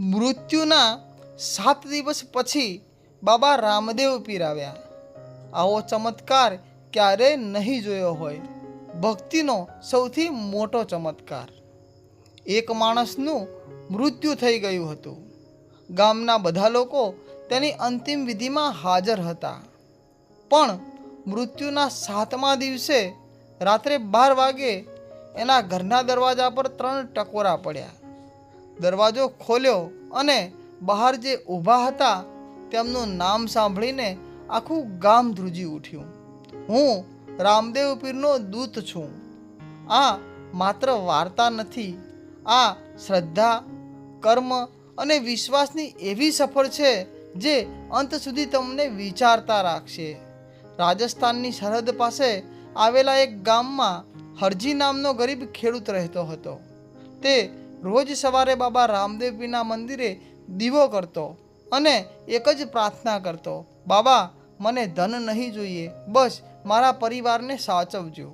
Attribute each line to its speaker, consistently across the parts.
Speaker 1: મૃત્યુના 7 દિવસ પછી બાબા રામદેવ પીર આવ્યા. આવો ચમત્કાર ક્યારેય નહીં જોયો હોય. ભક્તિનો સૌથી મોટો ચમત્કાર. એક માણસનું મૃત્યુ થઈ ગયું હતું. ગામના બધા લોકો તેની અંતિમ વિધિમાં હાજર હતા. પણ મૃત્યુના 7મા દિવસે રાત્રે 12 વાગે એના ઘરના દરવાજા પર 3 ટકોરા પડ્યા. દરવાજો ખોલ્યો અને બહાર જે ઊભા હતા તેમનું નામ સાંભળીને આખું ગામ ધ્રુજી ઉઠ્યું. હું રામદેવ પીરનો દૂત છું. આ માત્ર વાર્તા નથી, આ શ્રદ્ધા, કર્મ અને વિશ્વાસની એવી સફર છે જે અંત સુધી તમને વિચારતા રાખશે. રાજસ્થાનની સરહદ પાસે આવેલા એક ગામમાં હરજી નામનો ગરીબ ખેડૂત રહેતો હતો. તે રોજ સવારે બાબા રામદેવ પીરના મંદિરે દીવો કરતો અને એક જ પ્રાર્થના કરતો, બાબા મને ધન નહીં જોઈએ, બસ મારા પરિવારને સાચવજો.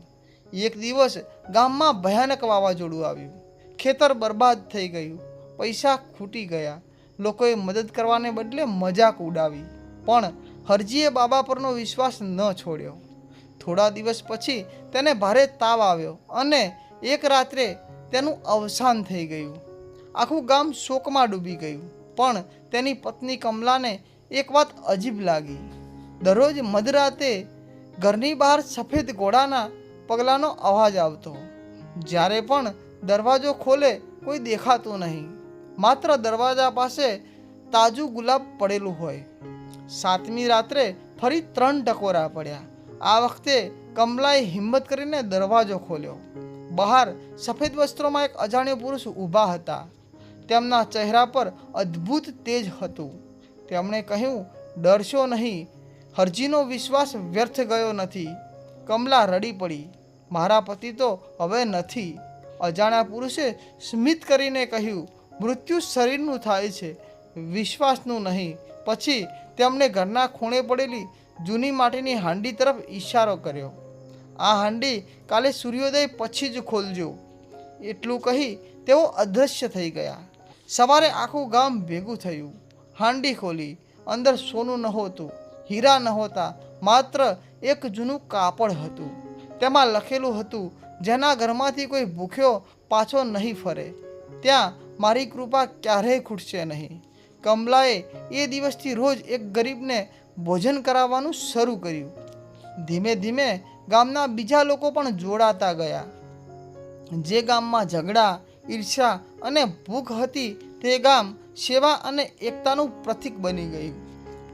Speaker 1: એક દિવસ ગામમાં ભયાનક વાવાઝોડું આવ્યું. ખેતર બરબાદ થઈ ગયું, પૈસા ખૂટી ગયા. લોકોએ મદદ કરવાને બદલે મજાક ઉડાવી. પણ હરજીએ બાબા પરનો વિશ્વાસ ન છોડ્યો. થોડા દિવસ પછી તેને ભારે તાવ આવ્યો અને એક રાત્રે તેનું અવસાન થઈ ગયું. આખું ગામ શોકમાં ડૂબી ગયું. પણ તેની પત્ની કમલાને એક વાત અજીબ લાગી. દરરોજ મધરાતે ઘરની બહાર સફેદ ઘોડાના પગલાંનો અવાજ આવતો. જ્યારે પણ દરવાજો ખોલે કોઈ દેખાતું નહીં, માત્ર દરવાજા પાસે તાજું ગુલાબ પડેલું હોય. 7મી રાત્રે ફરી 3 ટકોરા પડ્યા. આ વખતે કમલાએ હિંમત કરીને દરવાજો ખોલ્યો. બહાર સફેદ વસ્ત્રોમાં એક અજાણ્યો પુરુષ ઊભા હતા. તેમના ચહેરા પર અદ્ભુત તેજ હતું. તેમણે કહ્યું, ડરશો નહીં, હરજીનો વિશ્વાસ વ્યર્થ ગયો નથી. કમલા રડી પડી, મારા પતિ તો હવે નથી. અજાણ્યા પુરુષે સ્મિત કરીને કહ્યું, મૃત્યુ શરીરનું થાય છે, વિશ્વાસનું નહીં. પછી તેમણે ઘરના ખૂણે પડેલી જૂની માટીની હાંડી તરફ ઈશારો કર્યો. આ હાંડી કાલે સૂર્યોદય પછી જ ખોલજો. એટલું કહી તેઓ અદૃશ્ય થઈ ગયા. સવારે આખું ગામ ભેગું થયું. હાંડી ખોલી. અંદર સોનું નહોતું, હીરા નહોતા, માત્ર એક જૂનું કાપડ હતું. તેમાં લખેલું હતું, જેના ઘરમાંથી કોઈ ભૂખ્યો પાછો નહીં ફરે, ત્યાં મારી કૃપા ક્યારેય ખૂટશે નહીં. કમલાએ એ દિવસથી રોજ એક ગરીબને ભોજન કરાવવાનું શરૂ કર્યું. ધીમે ધીમે ગામના બીજા લોકો પણ જોડાતા ગયા. જે ગામમાં ઝઘડા, ઈર્ષ્યા અને ભૂખ હતી તે ગામ સેવા અને એકતાનું પ્રતીક બની ગયું.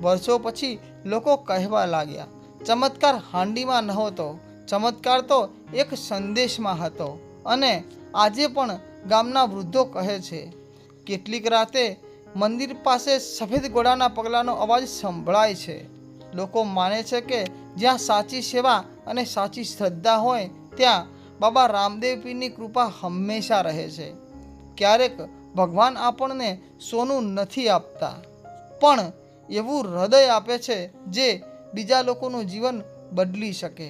Speaker 1: વર્ષો પછી લોકો કહેવા લાગ્યા, ચમત્કાર હાંડીમાં નહોતો, ચમત્કાર તો એક સંદેશમાં હતો. અને આજે પણ ગામના વૃદ્ધો કહે છે, કેટલીક રાતે મંદિર પાસે સફેદ ઘોડાના પગલાંનો અવાજ સંભળાય છે. લોકો માને છે કે જ્યાં સાચી સેવા અને સાચી શ્રદ્ધા હોય ત્યાં બાબા રામદેવ પીરની કૃપા હંમેશા રહે છે. ક્યારેક ભગવાન આપણને સોનું નથી આપતા, પણ એવું હૃદય આપે છે જે બીજા લોકોનું જીવન બદલી શકે.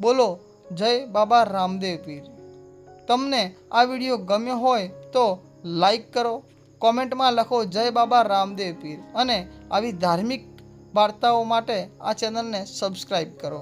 Speaker 1: બોલો જય બાબા રામદેવ પીર. તમને આ વિડીયો ગમ્યો હોય તો લાઈક કરો, કોમેન્ટમાં લખો જય બાબા રામદેવ પીર અને આવી ધાર્મિક વાર્તાઓ માટે આ ચેનલને સબસ્ક્રાઈબ કરો.